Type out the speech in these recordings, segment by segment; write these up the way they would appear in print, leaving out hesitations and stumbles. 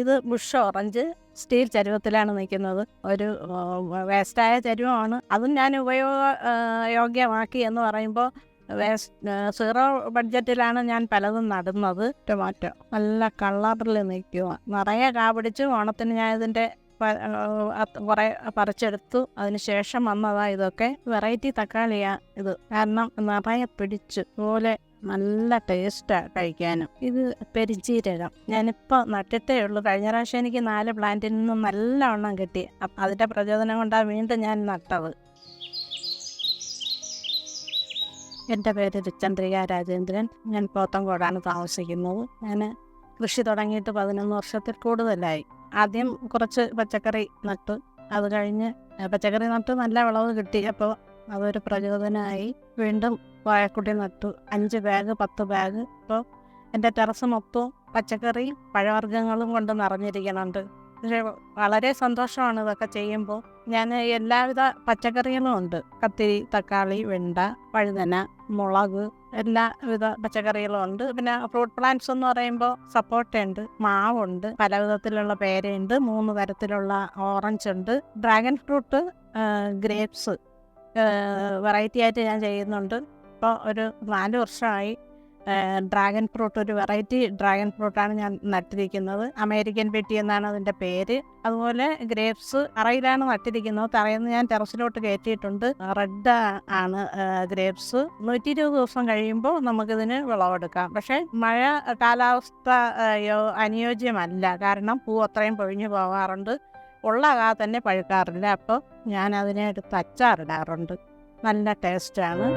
ഇത് Bush orange steel ചരുവത്തിലാണ് നിൽക്കുന്നത്. ഒരു വേസ്റ്റായ ചരുവമാണ്. അതും ഞാൻ യോഗ്യമാക്കി എന്ന് പറയുമ്പോൾ സീറോ ബഡ്ജറ്റിലാണ് ഞാൻ പലതും നടുന്നത്. ടൊമാറ്റോ നല്ല കളറിൽ നിൽക്കുക, നിറയെ കാ പിടിച്ച്. ഓണത്തിന് ഞാൻ ഇതിൻ്റെ കുറേ പറിച്ചെടുത്തു. അതിന് ശേഷം വന്നതാ ഇതൊക്കെ. വെറൈറ്റി തക്കാളിയാണ് ഇത്, കാരണം നിറയെ പിടിച്ചു പോലെ നല്ല ടേസ്റ്റാണ് കഴിക്കാനും. ഇത് പെരിഞ്ചീരകം ഞാനിപ്പോൾ നട്ടിട്ടേ ഉള്ളൂ. കഴിഞ്ഞ പ്രാവശ്യം എനിക്ക് 4 പ്ലാന്റിൽ നിന്നും നല്ലവണ്ണം കിട്ടി. അതിൻ്റെ പ്രചോദനം കൊണ്ടാണ് വീണ്ടും ഞാൻ നട്ടത്. എൻ്റെ പേര് ചന്ദ്രിക രാജേന്ദ്രൻ. ഞാൻ പോത്തങ്കോടാണ് താമസിക്കുന്നത്. ഞാൻ കൃഷി തുടങ്ങിയിട്ട് 11 വർഷത്തിൽ കൂടുതലായി. ആദ്യം കുറച്ച് പച്ചക്കറി നട്ടു. അത് കഴിഞ്ഞ് പച്ചക്കറി നട്ട് നല്ല വിളവ് കിട്ടി. അപ്പോൾ അതൊരു പ്രചോദനമായി. വീണ്ടും വാഴക്കുട്ടി നട്ടു. 5 ബാഗ് 10 ബാഗ്. ഇപ്പോൾ എൻ്റെ ടെറസ് മൊത്തവും പച്ചക്കറിയും പഴവർഗ്ഗങ്ങളും കൊണ്ട് നിറഞ്ഞിരിക്കുന്നുണ്ട്. പക്ഷേ വളരെ സന്തോഷമാണ് ഇതൊക്കെ ചെയ്യുമ്പോൾ. ഞാൻ എല്ലാവിധ പച്ചക്കറികളും ഉണ്ട്. കത്തിരി, തക്കാളി, വെണ്ട, വഴുതന, മുളക്, എല്ലാവിധ പച്ചക്കറികളും ഉണ്ട്. പിന്നെ ഫ്രൂട്ട് പ്ലാന്റ്സ് എന്ന് പറയുമ്പോൾ സപ്പോട്ടയുണ്ട്, മാവുണ്ട്, പല വിധത്തിലുള്ള പേരയുണ്ട്, 3 തരത്തിലുള്ള ഓറഞ്ച് ഉണ്ട്, ഡ്രാഗൺ ഫ്രൂട്ട്, ഗ്രേപ്സ് വെറൈറ്റി ആയിട്ട് ഞാൻ ചെയ്യുന്നുണ്ട്. ഇപ്പോൾ ഒരു 4 വർഷമായി ഡ്രാഗൺ ഫ്രൂട്ട്, ഒരു വെറൈറ്റി ഡ്രാഗൺ ഫ്രൂട്ടാണ് ഞാൻ നട്ടിരിക്കുന്നത്. അമേരിക്കൻ പെട്ടി എന്നാണ് അതിൻ്റെ പേര്. അതുപോലെ ഗ്രേപ്സ് തറയിലാണ് നട്ടിരിക്കുന്നത്. തറയിൽ നിന്ന് ഞാൻ ടെറസിലോട്ട് കയറ്റിയിട്ടുണ്ട്. റെഡ് ആണ് ഗ്രേപ്സ്. 120 ദിവസം കഴിയുമ്പോൾ നമുക്കിതിന് വിളവെടുക്കാം. പക്ഷേ മഴ കാലാവസ്ഥ അനുയോജ്യമല്ല, കാരണം പൂ അത്രയും പൊഴിഞ്ഞു പോകാറുണ്ട്. ഉള്ള കാ തന്നെ പഴുക്കാറില്ല. അപ്പോൾ ഞാൻ അതിനെ എടുത്ത് അച്ചാറിടാറുണ്ട്. നല്ല ടേസ്റ്റാണ്.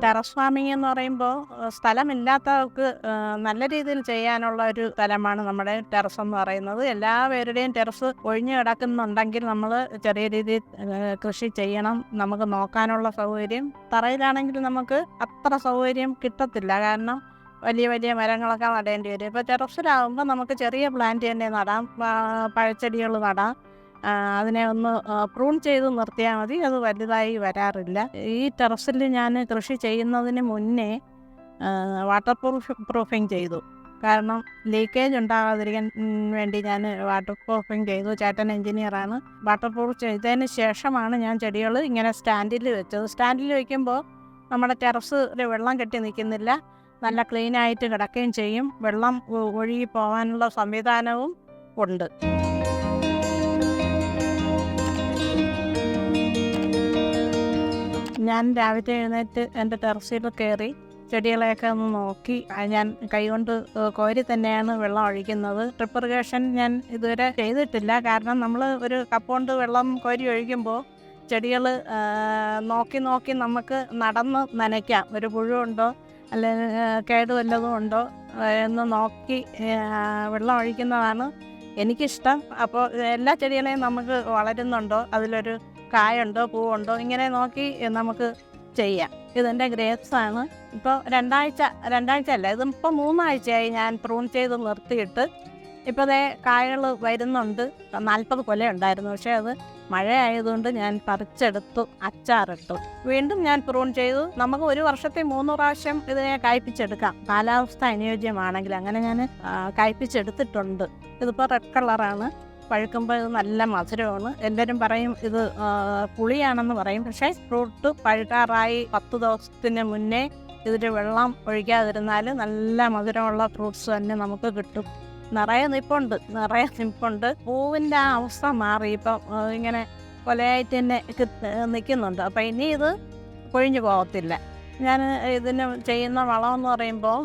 ടെറസ് ഫാമിംഗ് എന്ന് പറയുമ്പോൾ സ്ഥലമില്ലാത്തവർക്ക് നല്ല രീതിയിൽ ചെയ്യാനുള്ള ഒരു സ്ഥലമാണ് നമ്മുടെ ടെറസ് എന്ന് പറയുന്നത്. എല്ലാ പേരുടെയും ടെറസ് ഒഴിഞ്ഞു കിടക്കുന്നുണ്ടെങ്കിൽ നമ്മൾ ചെറിയ രീതിയിൽ കൃഷി ചെയ്യണം. നമുക്ക് നോക്കാനുള്ള സൗകര്യം, തറയിലാണെങ്കിൽ നമുക്ക് അത്ര സൗകര്യം കിട്ടത്തില്ല, കാരണം വലിയ വലിയ മരങ്ങളൊക്കെ നടേണ്ടി വരും. ഇപ്പോൾ ടെറസിലാകുമ്പോൾ നമുക്ക് ചെറിയ പ്ലാന്റ് തന്നെ നടാം, പഴച്ചെടികൾ നടാം. അതിനെ ഒന്ന് പ്രൂൺ ചെയ്ത് നിർത്തിയാൽ മതി, അത് വലുതായി വരാറില്ല. ഈ ടെറസിൽ ഞാൻ കൃഷി ചെയ്യുന്നതിന് മുന്നേ വാട്ടർ പ്രൂഫിങ് ചെയ്തു. കാരണം ലീക്കേജ് ഉണ്ടാകാതിരിക്കാൻ വേണ്ടി ഞാൻ വാട്ടർ പ്രൂഫിങ് ചെയ്തു. ചേട്ടൻ എഞ്ചിനീയറാണ്. വാട്ടർ പ്രൂഫ് ചെയ്തതിന് ശേഷമാണ് ഞാൻ ചെടികൾ ഇങ്ങനെ സ്റ്റാൻഡിൽ വെച്ചത്. സ്റ്റാൻഡിൽ വയ്ക്കുമ്പോൾ നമ്മുടെ ടെറസിൽ വെള്ളം കെട്ടി നിൽക്കുന്നില്ല, നല്ല ക്ലീനായിട്ട് കിടക്കുകയും ചെയ്യും. വെള്ളം ഒഴുകി പോകാനുള്ള സംവിധാനവും ഉണ്ട്. ഞാൻ രാവിലെ എഴുന്നേറ്റ് എൻ്റെ ടെറസിൽ കയറി ചെടികളെയൊക്കെ ഒന്ന് നോക്കി ഞാൻ കൈകൊണ്ട് കോരി തന്നെയാണ് വെള്ളം ഒഴിക്കുന്നത്. ഡ്രിപ്പ് ഇറിഗേഷൻ ഞാൻ ഇതുവരെ ചെയ്തിട്ടില്ല, കാരണം നമ്മൾ ഒരു കപ്പ് കൊണ്ട് വെള്ളം കോരി ഒഴിക്കുമ്പോൾ ചെടികൾ നോക്കി നോക്കി നമുക്ക് നടന്ന് നനയ്ക്കാം. ഒരു പുഴുണ്ടോ അല്ലെങ്കിൽ കേട് വല്ലതും ഉണ്ടോ എന്ന് നോക്കി വെള്ളം ഒഴിക്കുന്നതാണ് എനിക്കിഷ്ടം. അപ്പോൾ എല്ലാ ചെടികളെയും നമുക്ക് വളരുന്നുണ്ടോ, അതിലൊരു കായുണ്ടോ പൂവുണ്ടോ, ഇങ്ങനെ നോക്കി നമുക്ക് ചെയ്യാം. ഇതെൻ്റെ ഗ്രേപ്സ് ആണ്. ഇപ്പോൾ രണ്ടാഴ്ച അല്ല, ഇതിപ്പോൾ 3 ആഴ്ചയായി ഞാൻ പ്രൂൺ ചെയ്ത് നിർത്തിയിട്ട്. ഇപ്പോൾ അതേ കായകൾ വരുന്നുണ്ട്. 40 കൊല ഉണ്ടായിരുന്നു, പക്ഷേ അത് മഴ ആയതുകൊണ്ട് ഞാൻ പറിച്ചെടുത്തു, അച്ചാറിട്ടു. വീണ്ടും ഞാൻ പ്രൂൺ ചെയ്തു. നമുക്ക് ഒരു വർഷത്തിൽ 3 പ്രാവശ്യം ഇതിനെ കായ്പിച്ചെടുക്കാം, കാലാവസ്ഥ അനുയോജ്യമാണെങ്കിൽ. അങ്ങനെ ഞാൻ കായ്പിച്ചെടുത്തിട്ടുണ്ട്. ഇതിപ്പോൾ റെഡ് കളറാണ്. പഴുക്കുമ്പോൾ ഇത് നല്ല മധുരമാണ്. എല്ലാവരും പറയും ഇത് പുളിയാണെന്ന് പറയും, പക്ഷേ ഫ്രൂട്ട് പഴുക്കാറായി 10 ദിവസത്തിന് മുന്നേ ഇതിൽ വെള്ളം ഒഴിക്കാതിരുന്നാൽ നല്ല മധുരമുള്ള ഫ്രൂട്ട്സ് തന്നെ നമുക്ക് കിട്ടും. നിറയെ നിൽപ്പുണ്ട്. പൂവിൻ്റെ ആ അവസ്ഥ മാറി, ഇപ്പം ഇങ്ങനെ കൊലയായിട്ട് തന്നെ നിൽക്കുന്നുണ്ട്. അപ്പം ഇനി ഇത് കൊഴിഞ്ഞു പോകത്തില്ല. ഞാൻ ഇതിന് ചെയ്യുന്ന വളമെന്ന് പറയുമ്പോൾ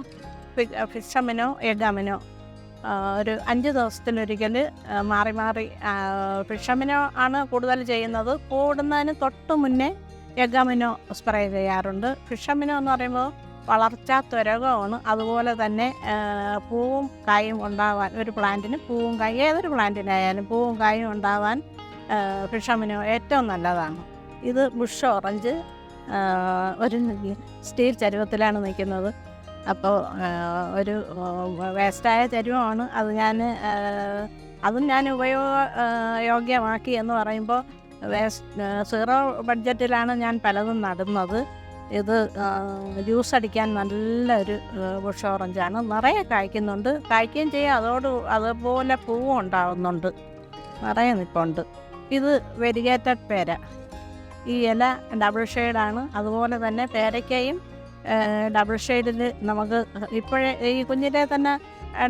ഫിഷമിനോ എഗാമിനോ ഒരു 5 ദിവസത്തിലൊരിക്കൽ മാറി ഫിഷമിനോ ആണ് കൂടുതൽ ചെയ്യുന്നത്. പൂടുന്നതിന് തൊട്ട് മുന്നേ എഗാമിനോ സ്പ്രേ ചെയ്യാറുണ്ട്. ഫിഷമിനോ എന്ന് പറയുമ്പോൾ വളർച്ച ത്വരകമാണ്. അതുപോലെ തന്നെ പൂവും കായും ഉണ്ടാവാൻ, ഒരു പ്ലാന്റിന് പൂവും കായും, ഏതൊരു പ്ലാന്റിനായാലും പൂവും കായും ഉണ്ടാവാൻ ഫിഷമിനോ ഏറ്റവും നല്ലതാണ്. ഇത് ബുഷ് ഓറഞ്ച് ഒരു സ്റ്റീൽ ചരുവത്തിലാണ് നിൽക്കുന്നത്. അപ്പോൾ ഒരു വേസ്റ്റായ ചരുവമാണ് അത്. അതും ഞാൻ യോഗ്യമാക്കി എന്ന് പറയുമ്പോൾ സീറോ ബഡ്ജറ്റിലാണ് ഞാൻ പലതും നടുന്നത്. ഇത് ജ്യൂസ് അടിക്കാൻ നല്ലൊരു ബുഷ് ഓറഞ്ചാണ്. നിറയെ കായ്ക്കുന്നുണ്ട്, കായ്ക്കുകയും ചെയ്യും. അതുപോലെ പൂവും ഉണ്ടാകുന്നുണ്ട്, നിറയെ നിൽപ്പുണ്ട്. ഇത് വെരിഗേറ്റഡ് പേര. ഈ ഇല ഡബിൾ ഷെയ്ഡാണ്. അതുപോലെ തന്നെ പേരയ്ക്കയും ഡബിൾ ഷെയ്ഡിൽ നമുക്ക് ഇപ്പോഴേ ഈ കുഞ്ഞിലെ തന്നെ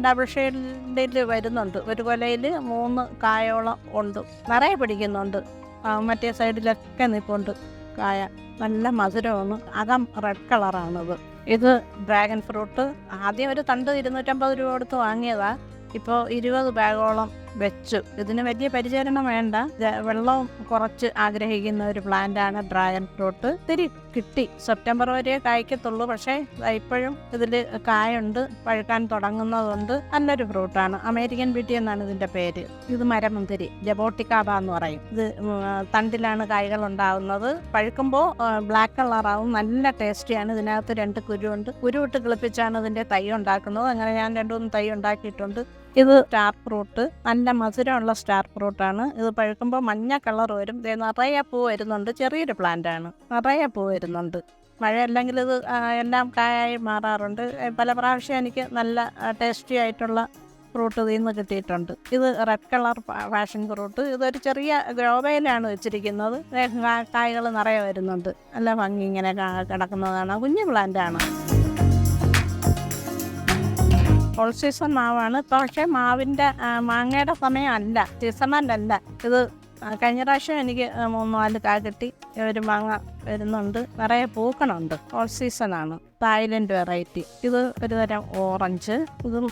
ഡബിൾ ഷെയ്ഡിൽ വരുന്നുണ്ട്. ഒരു കൊലയിൽ 3 കായോളം ഉണ്ട്, നിറയെ പിടിക്കുന്നുണ്ട്. മറ്റേ സൈഡിലൊക്കെ നിൽപ്പുണ്ട് കായ. നല്ല മധുരമാണ്. അകം റെഡ് കളറാണിത്. ഇത് ഡ്രാഗൺ ഫ്രൂട്ട്. ആദ്യം ഒരു തണ്ട് 250 രൂപ കൊടുത്ത് വാങ്ങിയതാ. ഇപ്പോൾ 20 ബാഗോളം വെച്ചു. ഇതിന് വലിയ പരിചരണം വേണ്ട, വെള്ളവും കുറച്ച് ആഗ്രഹിക്കുന്ന ഒരു പ്ലാന്റാണ് ഡ്രാഗൺ ഫ്രൂട്ട്. ഇത്തിരി കിട്ടി, സെപ്റ്റംബർ വരെ കായ്ക്കത്തുള്ളൂ. പക്ഷേ ഇപ്പോഴും ഇതിൽ കായുണ്ട്, പഴുക്കാൻ തുടങ്ങുന്നതുണ്ട്. നല്ലൊരു ഫ്രൂട്ടാണ്. അമേരിക്കൻ ബ്യൂട്ടി എന്നാണ് ഇതിൻ്റെ പേര്. ഇത് മരമുന്തിരി, ജബോട്ടിക്കാബ എന്ന് പറയും. ഇത് തണ്ടിലാണ് കായ്കൾ ഉണ്ടാകുന്നത്. പഴുക്കുമ്പോൾ ബ്ലാക്ക് കളറാവും. നല്ല ടേസ്റ്റിയാണ്. ഇതിനകത്ത് 2 കുരുണ്ട്. കുരുവിട്ട് കിളിപ്പിച്ചാണ് ഇതിൻ്റെ തൈ ഉണ്ടാക്കുന്നത്. അങ്ങനെ ഞാൻ 2-3 തൈ ഉണ്ടാക്കിയിട്ടുണ്ട്. ഇത് സ്റ്റാർ ഫ്രൂട്ട്, നല്ല മധുരമുള്ള സ്റ്റാർ ഫ്രൂട്ടാണ്. ഇത് പഴുക്കുമ്പോൾ മഞ്ഞ കളർ വരും. നിറയെ പൂ വരുന്നുണ്ട്. ചെറിയൊരു പ്ലാന്റാണ്, നിറയെ പൂ വരുന്നുണ്ട്. മഴ അല്ലെങ്കിൽ ഇത് എല്ലാം കായായി മാറാറുണ്ട്. പല പ്രാവശ്യം എനിക്ക് നല്ല ടേസ്റ്റി ആയിട്ടുള്ള ഫ്രൂട്ട് ഇതിൽ നിന്ന് കിട്ടിയിട്ടുണ്ട്. ഇത് റെഡ് കളർ പാഷൻ ഫ്രൂട്ട്. ഇതൊരു ചെറിയ ഗ്രോബയിലാണ് വെച്ചിരിക്കുന്നത്. കായ്കൾ നിറയെ വരുന്നുണ്ട്. നല്ല ഭംഗി ഇങ്ങനെ കിടക്കുന്നതാണ്. കുഞ്ഞു പ്ലാന്റാണ്. ഓൾ സീസൺ മാവാണ്. പക്ഷേ മാങ്ങയുടെ സമയമല്ല, സീസണല്ല ഇത്. കഴിഞ്ഞ പ്രാവശ്യം എനിക്ക് 3-4 കായ കിട്ടി. ഒരു മാങ്ങ വരുന്നുണ്ട്, നിറയെ പൂക്കണുണ്ട്. ഓൾ സീസണാണ്. Thailand variety. ഇത് ഒരു തരം ഓറഞ്ച്. ഇതും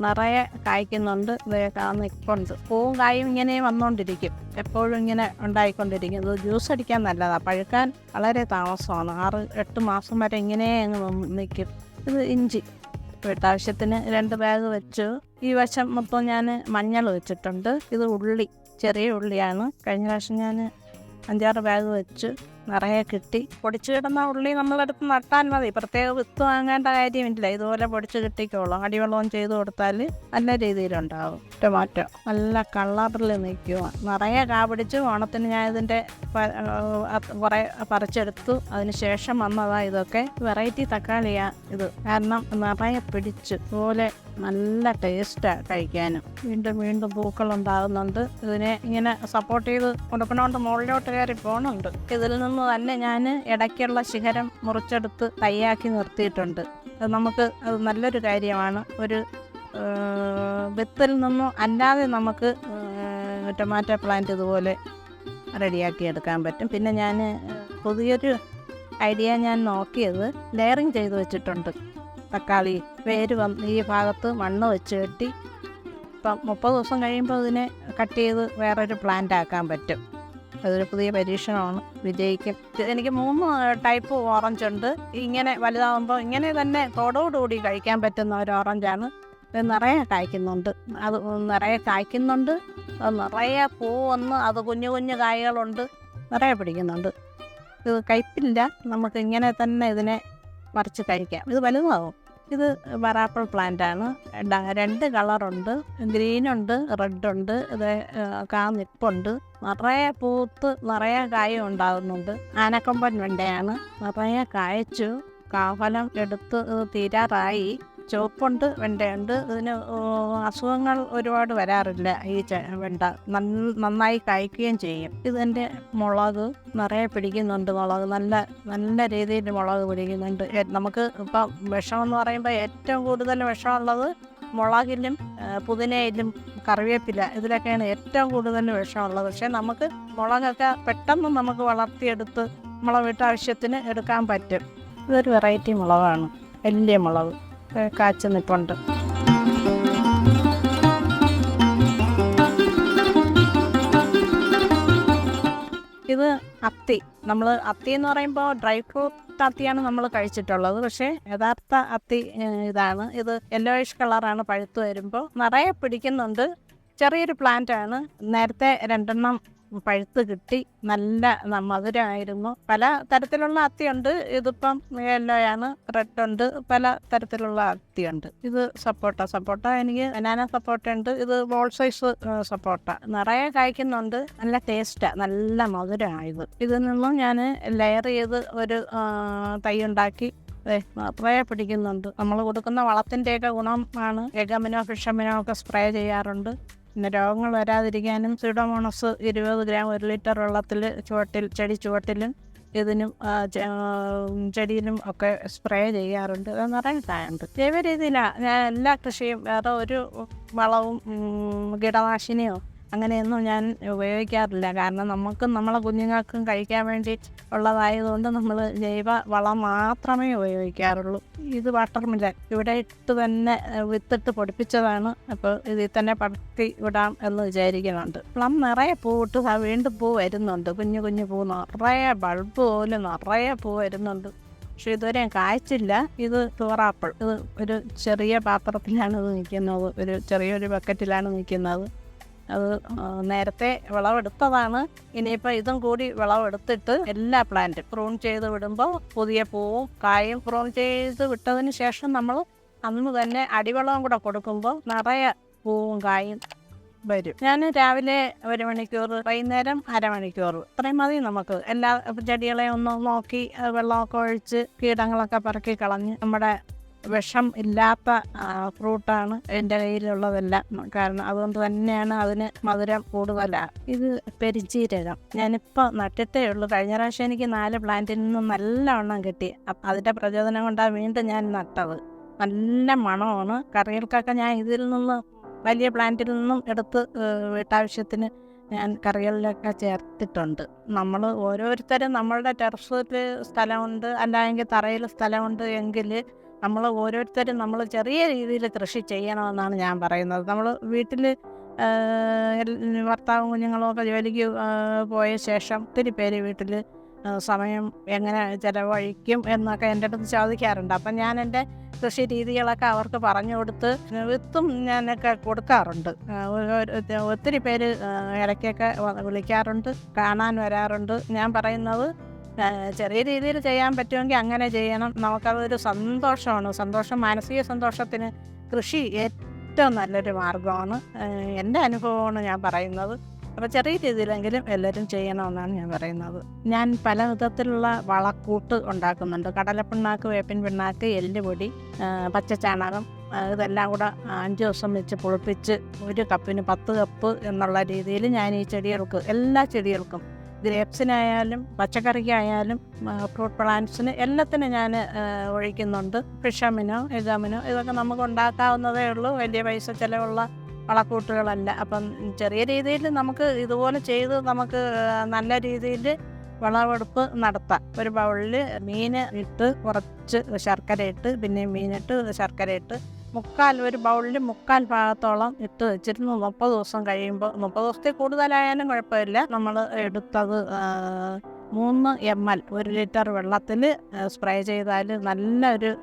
നിറയെ കായ്ക്കുന്നുണ്ട്. നിൽപ്പുണ്ട്. പൂവും കായും ഇങ്ങനെ വന്നുകൊണ്ടിരിക്കും, എപ്പോഴും ഇങ്ങനെ ഉണ്ടായിക്കൊണ്ടിരിക്കും. ഇത് ജ്യൂസ് അടിക്കാൻ നല്ലതാണ്. പഴുക്കാൻ വളരെ താമസമാണ്. 6-8 മാസം വരെ ഇങ്ങനെ അങ്ങ് നിൽക്കും. ഇത് ഇഞ്ചി. വീട്ടാവശ്യത്തിന് 2 ബാഗ് വെച്ചു. ഈ വശം മൊത്തം ഞാൻ മഞ്ഞൾ വെച്ചിട്ടുണ്ട്. ഇത് ഉള്ളി, ചെറിയ ഉള്ളിയാണ്. കഴിഞ്ഞ പ്രാവശ്യം ഞാൻ 5-6 ബാഗ് വെച്ചു, നിറയെ കിട്ടി. പൊടിച്ച് കിടന്ന ഉള്ളി നമ്മളെടുത്ത് നട്ടാൽ മതി, പ്രത്യേക വിത്ത് വാങ്ങേണ്ട കാര്യമില്ല. ഇതുപോലെ പൊടിച്ച് കിട്ടിക്കോളും. അടിവെള്ളവും ചെയ്ത് കൊടുത്താൽ നല്ല രീതിയിലുണ്ടാവും. ടൊമാറ്റോ നല്ല കളറിൽ നിൽക്കുക, നിറയെ കാ പിടിച്ച്. ഓണത്തിന് ഞാൻ ഇതിൻ്റെ കുറേ പറിച്ചെടുത്തു. അതിന് ശേഷം വന്നതാ ഇതൊക്കെ. വെറൈറ്റി തക്കാളിയാണ് ഇത്, കാരണം നിറയെ പിടിച്ച്. അതുപോലെ നല്ല ടേസ്റ്റാണ് കഴിക്കാനും. വീണ്ടും വീണ്ടും പൂക്കളുണ്ടാകുന്നുണ്ട്. ഇതിനെ ഇങ്ങനെ സപ്പോർട്ട് ചെയ്ത് കൊടുക്കണോണ്ട് മുകളിലോട്ട് കയറി പോകുന്നുണ്ട്. ഇതിൽ നിന്ന് തന്നെ ഞാൻ ഇടയ്ക്കുള്ള ശിഖരം മുറിച്ചെടുത്ത് തയ്യാക്കി നിർത്തിയിട്ടുണ്ട്. അത് നല്ലൊരു കാര്യമാണ്. ഒരു വിത്തിൽ നിന്നും അല്ലാതെ നമുക്ക് ടൊമാറ്റോ പ്ലാന്റ് ഇതുപോലെ റെഡിയാക്കി എടുക്കാൻ പറ്റും. പിന്നെ ഞാൻ പുതിയൊരു ഐഡിയ ഞാൻ നോക്കിയത്, ലെയറിങ് ചെയ്ത് വെച്ചിട്ടുണ്ട്. തക്കാളി വേര് ഈ ഭാഗത്ത് മണ്ണ് വെച്ച് കെട്ടി, ഇപ്പം 30 ദിവസം കഴിയുമ്പോൾ ഇതിനെ കട്ട് ചെയ്ത് വേറൊരു പ്ലാന്റ് ആക്കാൻ പറ്റും. അതൊരു പുതിയ പരീക്ഷണമാണ്, വിജയിക്കും. എനിക്ക് 3 ടൈപ്പ് ഓറഞ്ച് ഉണ്ട്. ഇങ്ങനെ വലുതാകുമ്പോൾ ഇങ്ങനെ തന്നെ തോടോടുകൂടി കഴിക്കാൻ പറ്റുന്ന ഒരു ഓറഞ്ചാണ്. ഇത് നിറയെ കായ്ക്കുന്നുണ്ട്. അത് നിറയെ കായ്ക്കുന്നുണ്ട്. അത് നിറയെ പൂ വന്ന് അത് കുഞ്ഞു കുഞ്ഞു കായ്കളുണ്ട്, നിറയെ പിടിക്കുന്നുണ്ട്. ഇത് കയ്പില്ല. നമുക്ക് ഇങ്ങനെ തന്നെ ഇതിനെ പറിച്ച് കഴിക്കാം. ഇത് വലുതാവും. ഇത് വരാപ്പിൾ പ്ലാന്റാണ്. 2 കളറുണ്ട്, ഗ്രീനുണ്ട്, റെഡുണ്ട്. ഇത് നിപ്പുണ്ട്. നിറയെ പൂത്ത് നിറയെ കായും ഉണ്ടാകുന്നുണ്ട്. ആനക്കൊമ്പൻ വെണ്ടയാണ്. നിറയെ കായച്ചു. കാഫലം എടുത്ത് തീരാറായി. ചുവപ്പുണ്ട്, വെണ്ടയുണ്ട്. ഇതിന് അസുഖങ്ങൾ ഒരുപാട് വരാറില്ല. ഈ വെണ്ട നന്നായി കായ്ക്കുകയും ചെയ്യും. ഇതെൻ്റെ മുളക് നിറയെ പിടിക്കുന്നുണ്ട്. മുളക് നല്ല രീതിയിൽ മുളക് പിടിക്കുന്നുണ്ട്. നമുക്ക് ഇപ്പം വിഷമെന്ന് പറയുമ്പോൾ ഏറ്റവും കൂടുതൽ വിഷമുള്ളത് മുളകിലും പുതിനയിലും കറിവേപ്പില, ഇതിലൊക്കെയാണ് ഏറ്റവും കൂടുതൽ വിഷമുള്ളത്. പക്ഷേ നമുക്ക് മുളകൊക്കെ പെട്ടെന്ന് നമുക്ക് വളർത്തിയെടുത്ത് നമ്മളെ വീട്ടാവശ്യത്തിന് എടുക്കാൻ പറ്റും. ഇതൊരു വെറൈറ്റി മുളകാണ്, വലിയ മുളക് കാച്ചു നിൽപ്പുണ്ട്. ഇത് അത്തി. അത്തി എന്ന് പറയുമ്പോൾ ഡ്രൈ ഫ്രൂട്ട് അത്തിയാണ് നമ്മൾ കഴിച്ചിട്ടുള്ളത്. പക്ഷേ യഥാർത്ഥ അത്തി ഇതാണ്. ഇത് യെല്ലോയിഷ് കളറാണ് പഴുത്ത് വരുമ്പോൾ. നിറയെ പിടിക്കുന്നുണ്ട്. ചെറിയൊരു പ്ലാന്റ് ആണ്. നേരത്തെ 2 എണ്ണം പഴുത്ത് കിട്ടി. നല്ല മധുരമായിരുന്നു. പല തരത്തിലുള്ള അത്തിയുണ്ട്. ഇതിപ്പം യെല്ലോയാണ്, റെഡ് ഉണ്ട്, പല തരത്തിലുള്ള അത്തിയുണ്ട്. ഇത് സപ്പോട്ട എനിക്ക് ബനാന സപ്പോട്ട ഉണ്ട്. ഇത് ബോൾ സൈസ് സപ്പോട്ട നിറയെ കായ്ക്കുന്നുണ്ട്. നല്ല ടേസ്റ്റാ, നല്ല മധുരമായത്. ഇതിൽ നിന്നും ഞാൻ ലെയർ ചെയ്ത് ഒരു തൈ ഉണ്ടാക്കി നിറയെ പിടിക്കുന്നുണ്ട്. നമ്മൾ കൊടുക്കുന്ന വളത്തിൻ്റെയൊക്കെ ഗുണം ആണ്. എഗമിനോ ഫിഷമിനോ ഒക്കെ സ്പ്രേ ചെയ്യാറുണ്ട്. പിന്നെ രോഗങ്ങൾ വരാതിരിക്കാനും സ്യൂഡോമോണസ് 20 ഗ്രാം 1 ലിറ്റർ വെള്ളത്തിൽ ചെടി ചുവട്ടിലും ഇതിനും ചെടിയിലും ഒക്കെ സ്പ്രേ ചെയ്യാറുണ്ട്. അത് നിറയെ കായുണ്ട്. ജൈവ രീതിയിലാണ് ഞാൻ എല്ലാ കൃഷിയും. വേറെ ഒരു വളവും കീടനാശിനിയോ അങ്ങനെയൊന്നും ഞാൻ ഉപയോഗിക്കാറില്ല. കാരണം നമുക്കും നമ്മളെ കുഞ്ഞുങ്ങൾക്കും കഴിക്കാൻ വേണ്ടി ഉള്ളതായതുകൊണ്ട് നമ്മൾ ജൈവ വളം മാത്രമേ ഉപയോഗിക്കാറുള്ളൂ. ഇത് വാട്ടർ മിലൻ ഇവിടെ ഇട്ട് തന്നെ വിത്തിട്ട് പൊടിപ്പിച്ചതാണ്. അപ്പോൾ ഇതിൽ തന്നെ പടർത്തി വിടാം എന്ന് വിചാരിക്കുന്നുണ്ട്. പ്ലം നിറയെ പൂവിട്ട് വീണ്ടും പൂ വരുന്നുണ്ട്. കുഞ്ഞു കുഞ്ഞു പൂ നിറയെ, ബൾബ് പോലും നിറയെ പൂ വരുന്നുണ്ട്. പക്ഷെ ഇതുവരെ കായ്ച്ചില്ല. ഇത് ടൂറാപ്പിൾ. ഇത് ഒരു ചെറിയ പാത്രത്തിലാണ് ഇത് നിൽക്കുന്നത്. ഒരു ചെറിയൊരു ബക്കറ്റിലാണ് നിൽക്കുന്നത്. അത് നേരത്തെ വിളവെടുത്തതാണ്. ഇനിയിപ്പോൾ ഇതും കൂടി വിളവെടുത്തിട്ട് എല്ലാ പ്ലാന്റും പ്രൂൺ ചെയ്ത് വിടുമ്പോൾ പുതിയ പൂവും കായും പ്രൂൺ ചെയ്ത് വിട്ടതിന് ശേഷം നമ്മൾ അന്ന് തന്നെ അടിവളവും കൂടെ കൊടുക്കുമ്പോൾ നിറയെ പൂവും കായും വരും. ഞാൻ രാവിലെ 1 മണിക്കൂർ, വൈകുന്നേരം അരമണിക്കൂർ, ഇത്രയും മതി നമുക്ക്. എല്ലാ ചെടികളെയും ഒന്ന് നോക്കി വെള്ളമൊക്കെ ഒഴിച്ച് കീടങ്ങളൊക്കെ പറക്കി കളഞ്ഞ് നമ്മുടെ വിഷം ഇല്ലാത്ത ഫ്രൂട്ടാണ് എൻ്റെ കയ്യിലുള്ളതെല്ലാം. കാരണം അതുകൊണ്ട് തന്നെയാണ് അതിന് മധുരം കൂടുതലാണ്. ഇത് പെരിഞ്ചീരകം ഞാനിപ്പോൾ നട്ടിട്ടേ ഉള്ളൂ. കഴിഞ്ഞ പ്രാവശ്യം എനിക്ക് 4 പ്ലാന്റിൽ നിന്നും നല്ലവണ്ണം കിട്ടി. അതിൻ്റെ പ്രചോദനം കൊണ്ടാണ് വീണ്ടും ഞാൻ നട്ടത്. നല്ല മണമാണ്. കറികൾക്കൊക്കെ ഞാൻ ഇതിൽ നിന്ന് വലിയ പ്ലാന്റിൽ നിന്നും എടുത്ത് വീട്ടാവശ്യത്തിന് ഞാൻ കറികളിലൊക്കെ ചേർത്തിട്ടുണ്ട്. നമ്മൾ ഓരോരുത്തരും നമ്മളുടെ ടെറസിൽ സ്ഥലമുണ്ട്, അല്ലെങ്കിൽ തറയിൽ സ്ഥലമുണ്ട് എങ്കിൽ നമ്മൾ ഓരോരുത്തരും നമ്മൾ ചെറിയ രീതിയിൽ കൃഷി ചെയ്യണമെന്നാണ് ഞാൻ പറയുന്നത്. നമ്മൾ വീട്ടിൽ ഭർത്താവും കുഞ്ഞുങ്ങളും ഒക്കെ ജോലിക്ക് പോയ ശേഷം ഒത്തിരി പേര് വീട്ടിൽ സമയം എങ്ങനെ ചിലവഴിക്കും എന്നൊക്കെ എൻ്റെ അടുത്ത് ചോദിക്കാറുണ്ട്. അപ്പം ഞാൻ എൻ്റെ കൃഷി രീതികളൊക്കെ അവർക്ക് പറഞ്ഞു കൊടുത്ത് വിത്തും ഞാനൊക്കെ കൊടുക്കാറുണ്ട്. ഒത്തിരി പേര് ഇടയ്ക്കൊക്കെ വിളിക്കാറുണ്ട്, കാണാൻ വരാറുണ്ട്. ഞാൻ പറയുന്നത് ചെറിയ രീതിയിൽ ചെയ്യാൻ പറ്റുമെങ്കിൽ അങ്ങനെ ചെയ്യണം. നമുക്കതൊരു സന്തോഷം, മാനസിക സന്തോഷത്തിന് കൃഷി ഏറ്റവും നല്ലൊരു മാർഗമാണ്. എൻ്റെ അനുഭവമാണ് ഞാൻ പറയുന്നത്. അപ്പോൾ ചെറിയ രീതിയിലെങ്കിലും എല്ലാവരും ചെയ്യണമെന്നാണ് ഞാൻ പറയുന്നത്. ഞാൻ പല വിധത്തിലുള്ള വളക്കൂട്ട് ഉണ്ടാക്കുന്നുണ്ട്. കടലപ്പിണ്ണാക്ക്, വേപ്പിൻ പിണ്ണാക്ക്, എല്ലുപൊടി, പച്ചച്ചാണകം, ഇതെല്ലാം കൂടെ 5 ദിവസം വെച്ച് പുളിപ്പിച്ച് 1 കപ്പിന് 10 കപ്പ് എന്നുള്ള രീതിയിൽ ഞാൻ ഈ ചെടികൾക്ക്, എല്ലാ ചെടികൾക്കും, ഗ്രേപ്സിനായാലും പച്ചക്കറിക്കായാലും ഫ്രൂട്ട് പ്ലാന്റ്സിന് എല്ലാത്തിനും ഞാൻ ഒഴിക്കുന്നുണ്ട്. ഫിഷമിനോ എഗമിനോ ഇതൊക്കെ നമുക്ക് ഉണ്ടാക്കാവുന്നതേ ഉള്ളൂ. വലിയ പൈസ ചിലവുള്ള വളക്കൂട്ടുകളല്ല. അപ്പം ചെറിയ രീതിയിൽ നമുക്ക് ഇതുപോലെ ചെയ്ത് നമുക്ക് നല്ല രീതിയിൽ വിളവെടുപ്പ് നടത്താം. ഒരു ബൗളിൽ മീൻ ഇട്ട് കുറച്ച് ശർക്കര ഇട്ട്, പിന്നെ മീനിട്ട് ശർക്കര ഇട്ട് ഒരു ബൗളിൽ 3/4 ഭാഗത്തോളം ഇട്ട് വെച്ചിരുന്നു. 30 ദിവസം കഴിയുമ്പോൾ, 30 ദിവസത്തിൽ കൂടുതലായാലും കുഴപ്പമില്ല. നമ്മൾ എടുത്തത് 3 ml 1 ലിറ്റർ വെള്ളത്തിൽ സ്പ്രേ ചെയ്താൽ നല്ലൊരു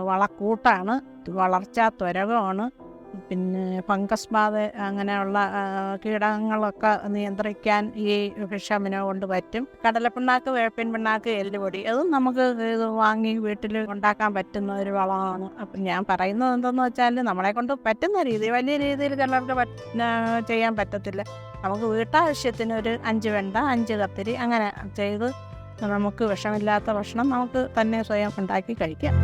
വളക്കൂട്ടാണ്. വളർച്ചാ ത്വരകമാണ്. പിന്നെ ഫംഗസ് ബാധ അങ്ങനെയുള്ള കീടങ്ങളൊക്കെ നിയന്ത്രിക്കാൻ ഈ ഫിഷമിനോ കൊണ്ട് പറ്റും. കടലപ്പിണ്ണാക്ക്, വേപ്പിൻ പിണ്ണാക്ക്, എല്ലുപൊടി അതും നമുക്ക് ഇത് വാങ്ങി വീട്ടിൽ ഉണ്ടാക്കാൻ പറ്റുന്ന ഒരു വളമാണ്. അപ്പം ഞാൻ പറയുന്നത് എന്തെന്ന് വെച്ചാൽ, നമ്മളെ കൊണ്ട് പറ്റുന്ന രീതി, വലിയ രീതിയിൽ ചിലർക്ക് ചെയ്യാൻ പറ്റത്തില്ല. നമുക്ക് വീട്ടാവശ്യത്തിന് ഒരു 5 വെണ്ട, 5 കത്തിരി അങ്ങനെ ചെയ്ത് നമുക്ക് വിഷമില്ലാത്ത ഭക്ഷണം നമുക്ക് തന്നെ സ്വയം ഉണ്ടാക്കി കഴിക്കാം.